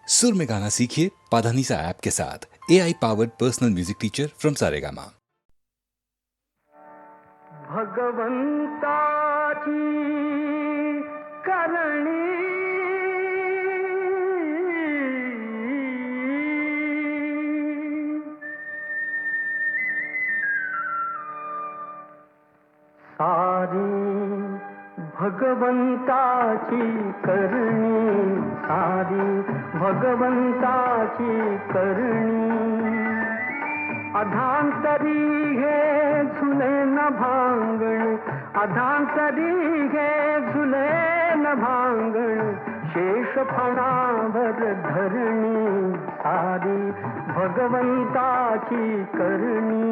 सुर में गाना सीखिए पाधानीसा ऐप के साथ। AI powered personal music teacher from Saregama. भगवंताची करणी सारी भगवंताची करणी सारी भगवंताची करणी अधांतरी हे झुले न भांगण अधांतरी हे झुले न भांगण शेष फणावर धरणी सारी भगवंताची करणी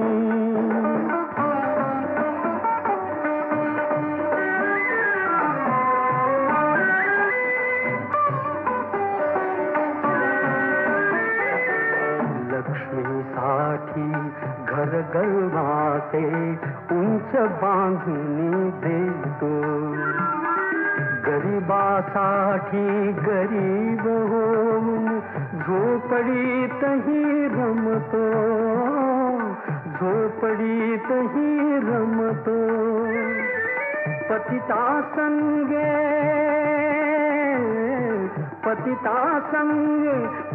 लक्ष्मीसाठी घर गरवाचे उंच बांधणी देतो गरिबासाठी गरीब होऊन झोपडीतही रमतो झोपडीतही रमतो पतिता संगे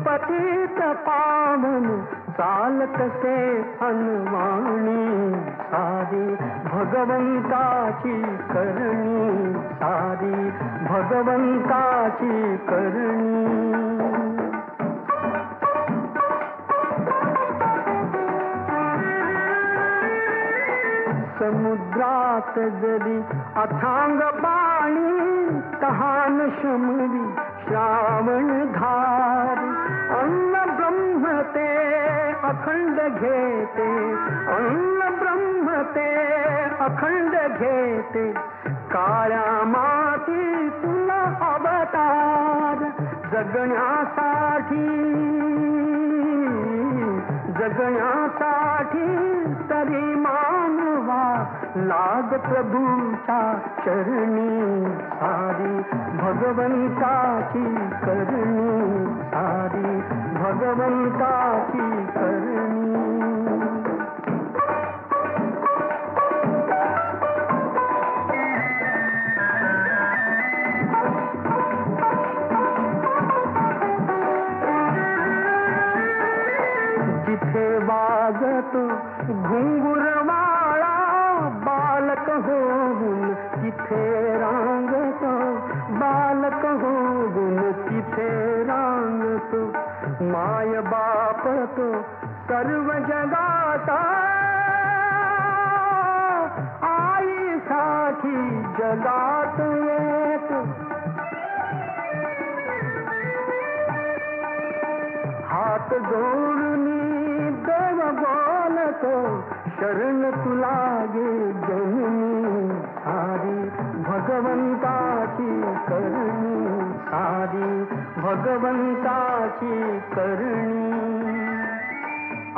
पतित पावन चालत से हनुवाणी सारी भगवंताची करणी सारी भगवंताची करणी समुद्रात जरी अथांग पाणी तहान शमवी श्रावण धार अन्न ब्रह्म ते अखंड घेते अन्न ब्रह्म ते अखंड घेते काळ्या माती तुला अवतार जगण्यासाठी तरी मानवा लाग प्रभूच्या चरणी सारी भगवंताची करणी सारी भगवंताची करणी जिथे वाजतो घुंगुरवाळा बालक होऊन तिथे रांगतो बालक होऊन तिथे रांगतो माय बाप तो सर्व जगाचा आईसाठी जगात येतो हात जोडून देव बोलतो शरण तुला गे जननी सारी भगवंताची करणी सारी भगवंताची करणी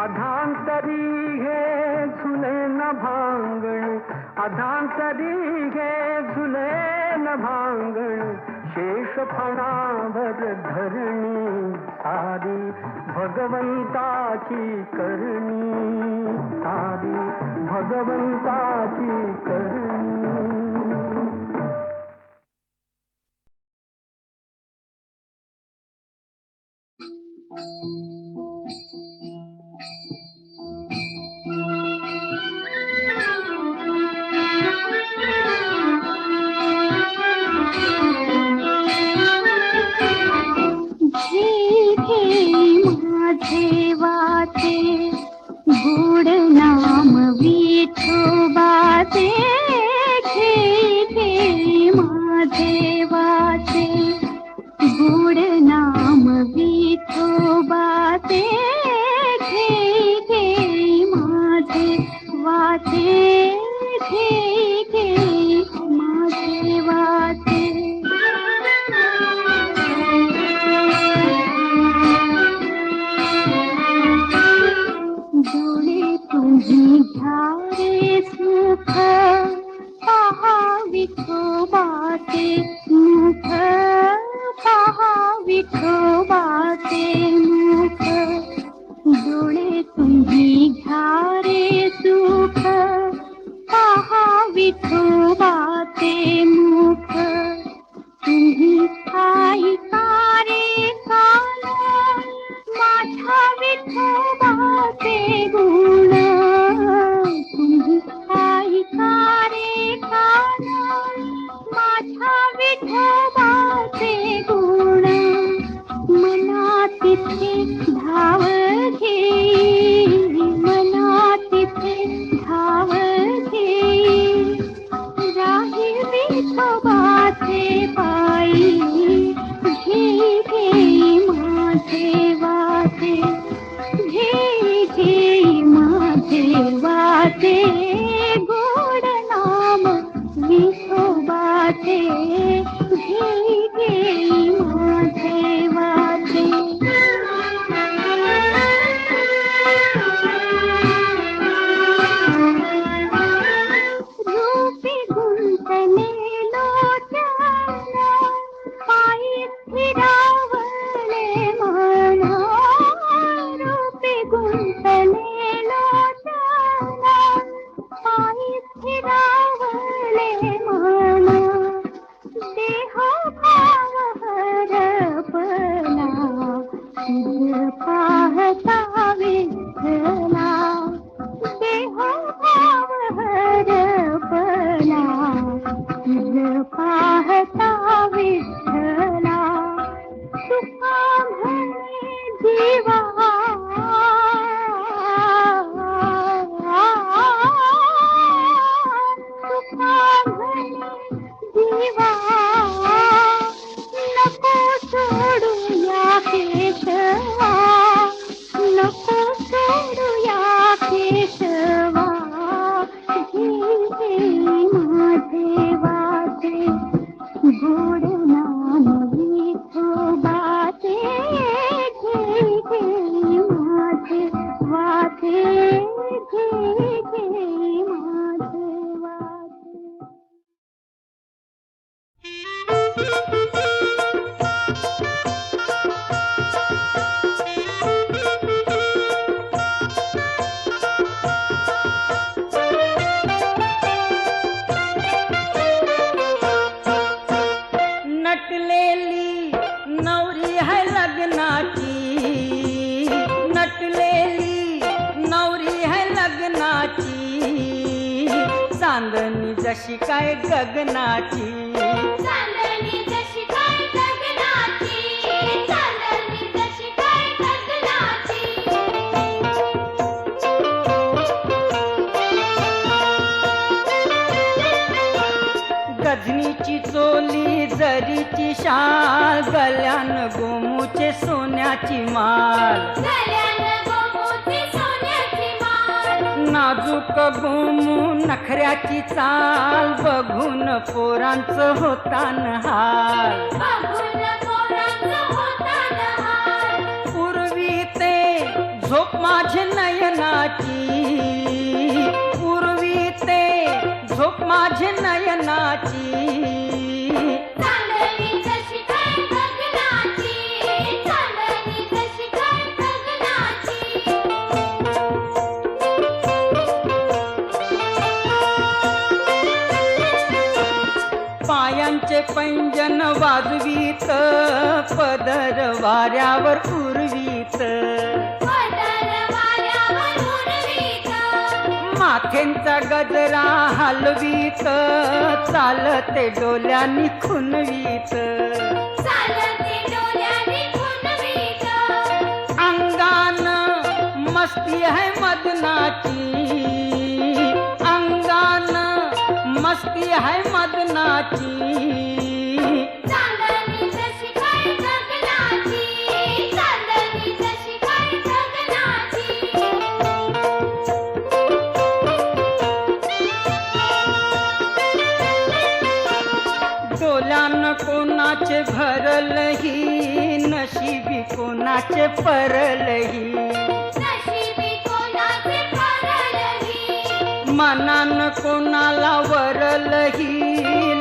अधांतरी हे झुले न भांगण अधांतरी हे झुले न भांगण शेष फणावर धरणी सारी भगवंताची करणी सारी भगवंताची करणी देवाचे गुड नाम विठोबाचे घे घे माझे वाचे गुड नाम विठोबा तिथे धाव घेई, मना तिथे धाव घेई, राही विठोबाचे पायी, घेई घेई माझे वाटे, घेई घेई माझे वाटे, गोड नाम विठोबाचे, घेई घेई माझे वाटे. रूपी गुंतले लोचना, पायी फिरावले म्हणा, रूपी गुंतले लोचना, पायी फिरावले म्हणा, देह भाव हरपला, तुझ पाहता विठ्ठला, देह भाव हरपला, तुझ पाहता विठ्ठला, तुका म्हणे जीवा, तुका म्हणे जीवा, नको सोडू या केशवा, नको सोडू या केशवा, घेई घेई माझे वाटे, गोड नाम विठोबाचे, घेई घेई माझे वाटे, घेई घेई माझे वाटे. नटलेली नवरी है लग्नाची, नटलेली नवरी है लग्नाची, चांदणी जशी काय गगनाची, चांदणी जशी काय गगनाची, चांदणी जशी काय गगनाची. गजनीची चोली जरीची शाल, गल्यान गोमूचे सोन्याची माल, गल्यान गोमूची सोन्याची माळ, नाजूक गोमू नखऱ्याची चाल, बघून पोरांचं होतान हाल, बघून पोरांचं होतान हाल. पूर्वी ते झोप माझे नयनाची, पूर्वी ते झोप माझे नयनाची, चांदणी जशी काय गगनाची, चांदणी जशी काय गगनाची. पायांचे पैंजन वाजवीत, पदर वाऱ्यावर उर्वीत, पदर वाऱ्यावर उडवीत, माथेंचा गजरा हलवीत, चालते डोल्यानी खुनवीत, चालते डोल्याने खुणवीत, अंगान मस्ती है मदनाची, अंगान मस्ती है मदनाची, चांदणी जशी काय गगनाची, चांदणी जशी काय गगनाची. डोल्यान कोणाचे भरलही, नशिबी कोणाचे परलही, नशिबी कोणाचे फरलही, मनान कोणाला वरलही,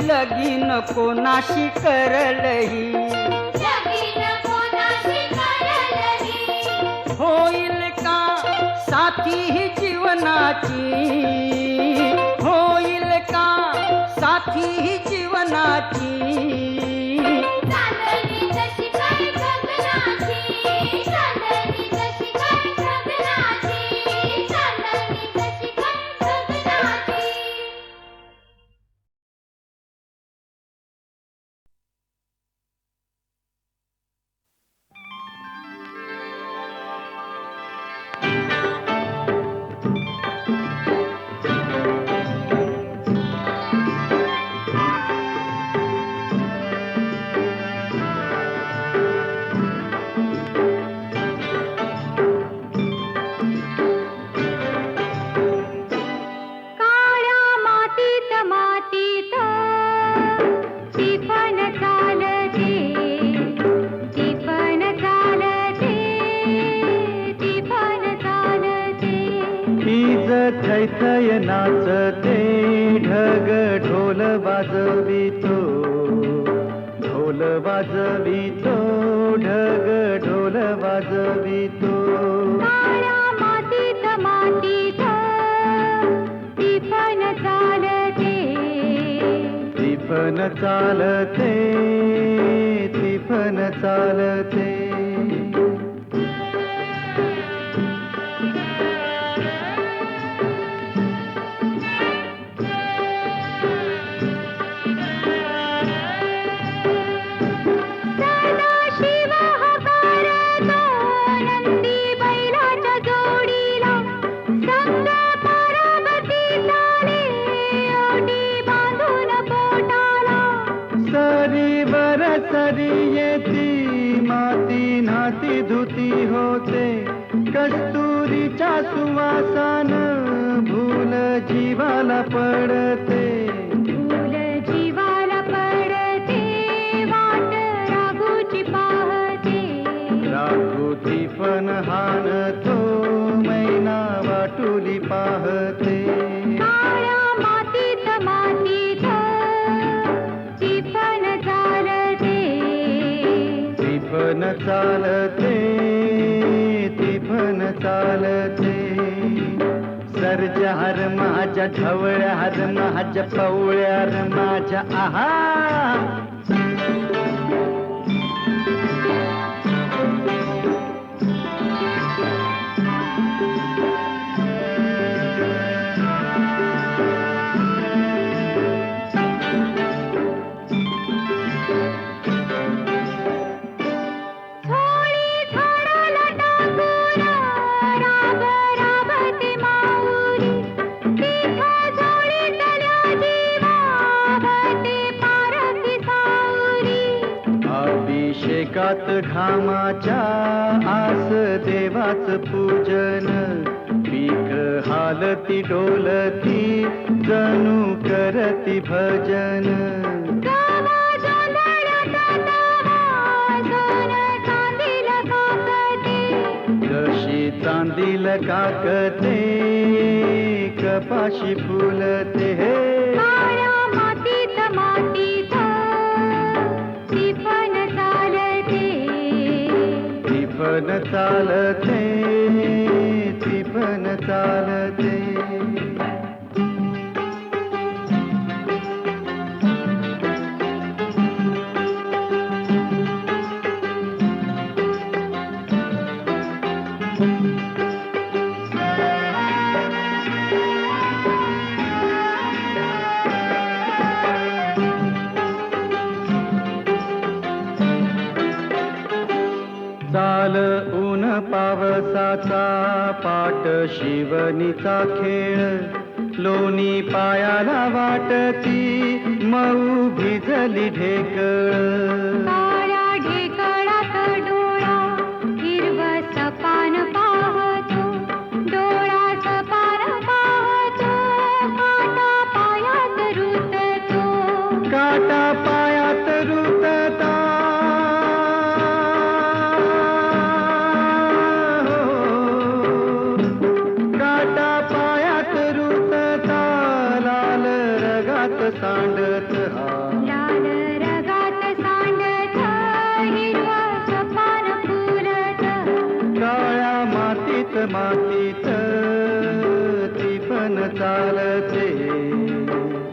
लगीन कोणाशी करलही, लगीन कोणाशी करलही, होईल का साथी ही जीवनाची, होईल का साथी ही जीवनाची, चांदणी जशी काय गगनाची, चांदणी जशी काय गगनाची, चांदणी जशी काय गगनाची. थैथय नाचते ढग ढोल वाजवितो, ढोल वाजवितो ढग ढोल वाजवितो. काळ्या मातीत मातीत टिपण चालते, टिपण चालते, टिपण चालते. सदाशिव हकारतो नंदी बैलाच्या जोडीला, संग पार्वती चाले ओटी बांधून पोटाला. सरीवर सरी येती माती नाती धुती होते, कस्तुरीच्या सुवासान भूल जीवाला पडते. फूल जीवाला पडते, वाट राघूची पाहते. राघुती पण हानतो मैना वाटुली पाहते. काळ्या मातीत मातीत टिपण चालते, टिपण चालते, टिपण चालते. सर्जार माझ्या ढवळ्यार माझ्या पवळ्यार माझ्या आहा. थोडी झाडाला टाकून राब राबते माऊली, तिथं जोडीतल्या जीवावते पारखी सावली. अभिषेकात घामाच्या आस देवाच पूजन, पीक हालती डोलती जणू करती भजन. गावा जोंधळ्यात तवा सोन चांदील काकते, जशी चांदील काकते कपाशी फुलते. काळ्या मातीत मातीत टिपण चालते, टिपण चालते, टिपण चालते. चाल ऊन पावसाचा पाट शिवनीचा खेळ, लोणी पायाला वाटती मऊ भिजली ढेकळ. काळ्या ढेकळात डोळा हिरवं सपान पाहतो, डोळा सपान पाहतो, काटा पायात रुततो. काटा पायात रुतता काटा पायात रुतता, लाल रगात सांडत हा. लाल रगात सांडत हिरवं सपान फुलत. काळ्या मातीत मातीत टिपण चालते,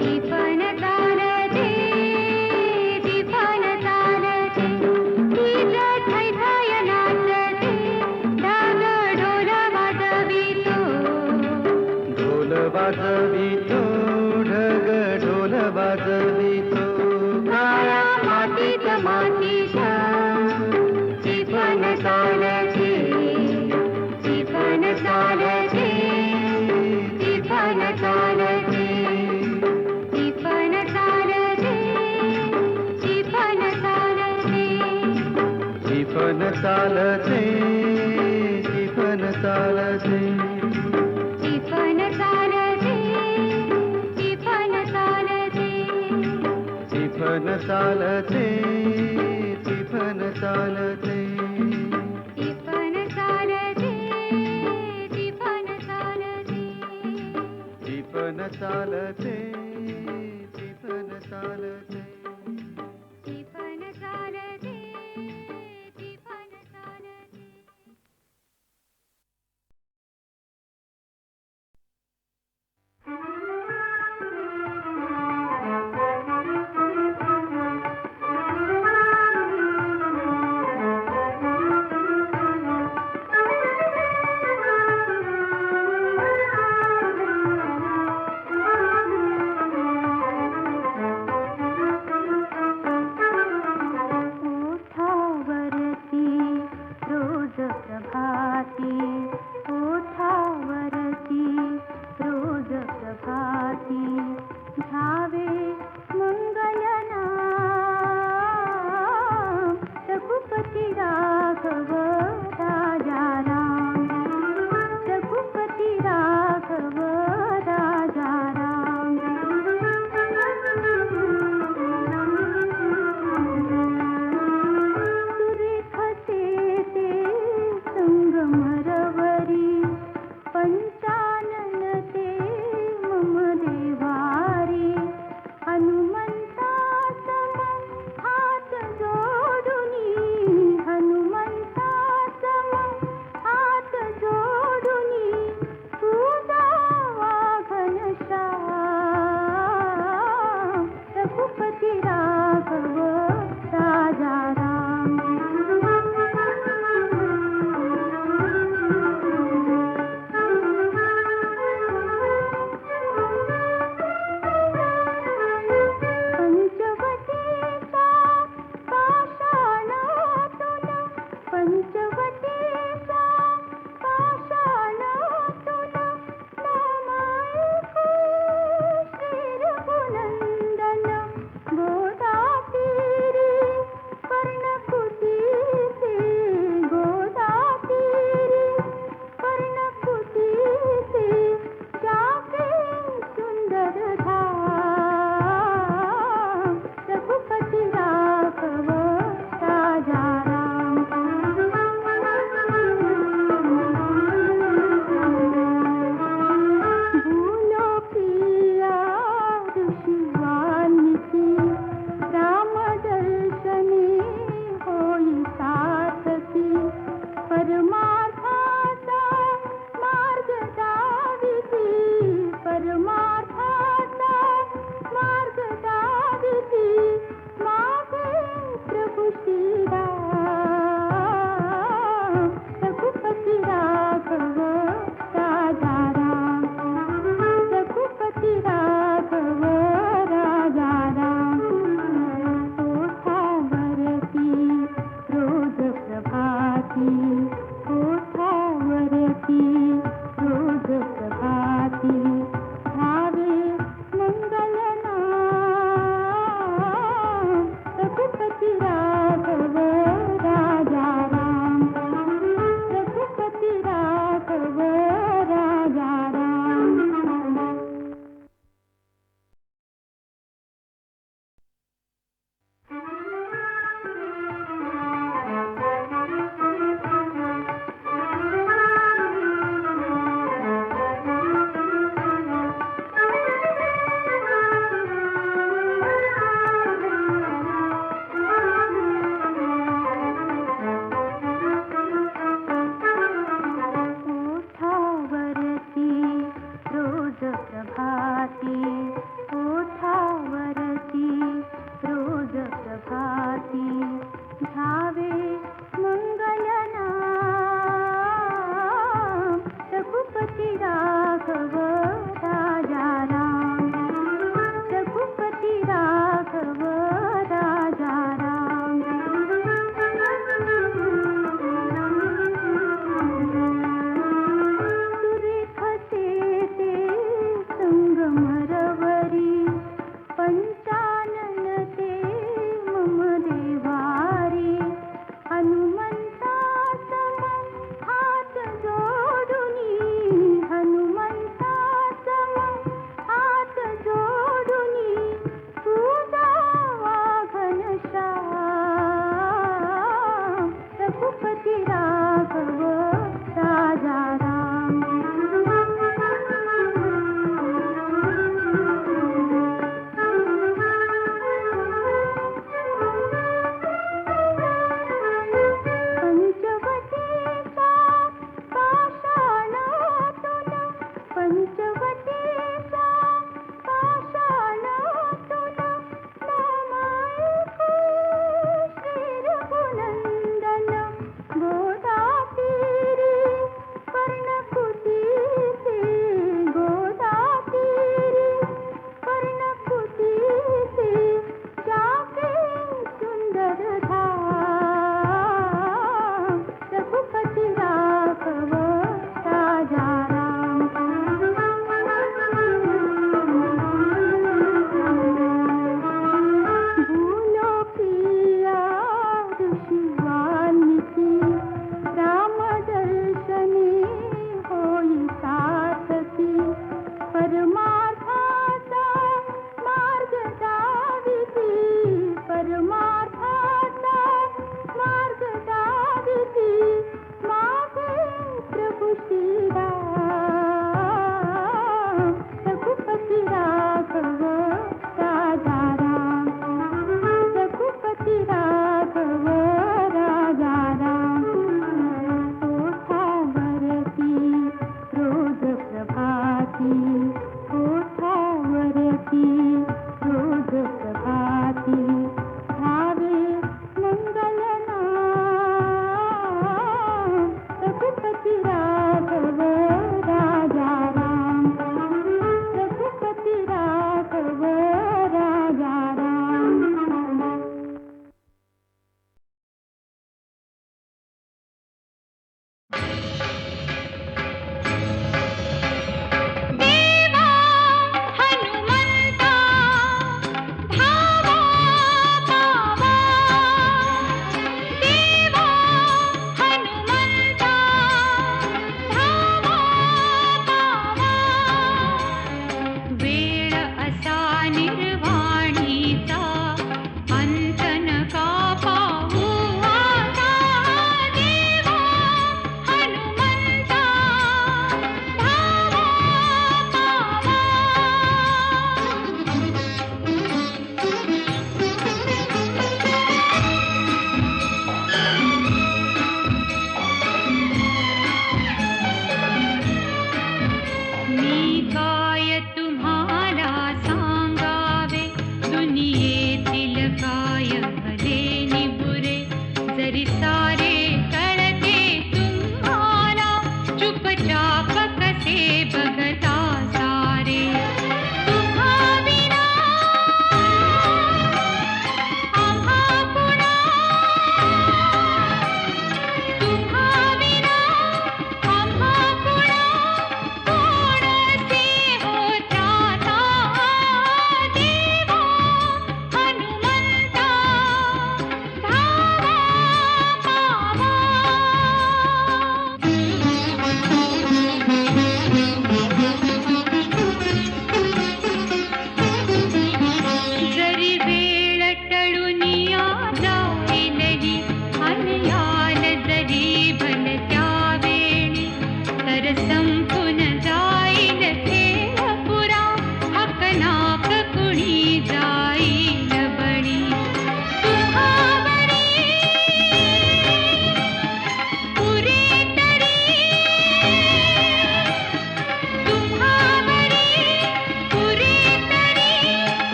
टिपण चालते, टिपण चालते. तीच थैथय नाचते, ढग ढोल वाजवितो, ढोल वाजवितो ढग ढोल वाजवितो. काळ्या मातीत मातीत टिपण चालते, टिपण चालते, टिपण चालते, टिपण चालते, टिपण चालते. टिपण चालते, टिपण चालते. टिपण चालते, टिपण चालते. टिपण चालते, टिपण चालते. टिपण चालते, टिपण चालते. चालते टिफन चालते टिफन चालते टिफन चालते ओठावरती रोज प्रभाती ओठावरती रोज प्रभाती घ्यावे मंगलनाम रघुपती राघव राजा राम रघुपती राघव राजा सुरेखते ते संगमरवरी पंचानन ते मम देवारी हनुमंता सम हात जोडुनी हनुमंता सम हात जोडुनी तुझा घनश्याम रघुपती राघव राजा राम पंचवटीचा पाषाणातून पंचवटीचा पाषाणातून नाम ऐकू श्री रघुनंदन गोदातीरी पर्णकुटीसी गोदातीरी पर्णकुटीसी जाके सुंदर धाम रघुपती राघव राजा राम भूलोकिया ऋषी वाल्मिकी रामदर्शनी होई सार्थकी परमार्थाचा मार्ग दाविती परमार्थाचा मार्ग दाविती मागे प्रभू श्रीराम रघुपती राघव राजा राम रघुपती राघव राजा राम ओठावरती रोज प्रभाती ओठावरती रोज प्रभाती घ्यावे मंगलनाम रघुपती राघव राजा राम रघुपती राघव राजा राम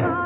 वा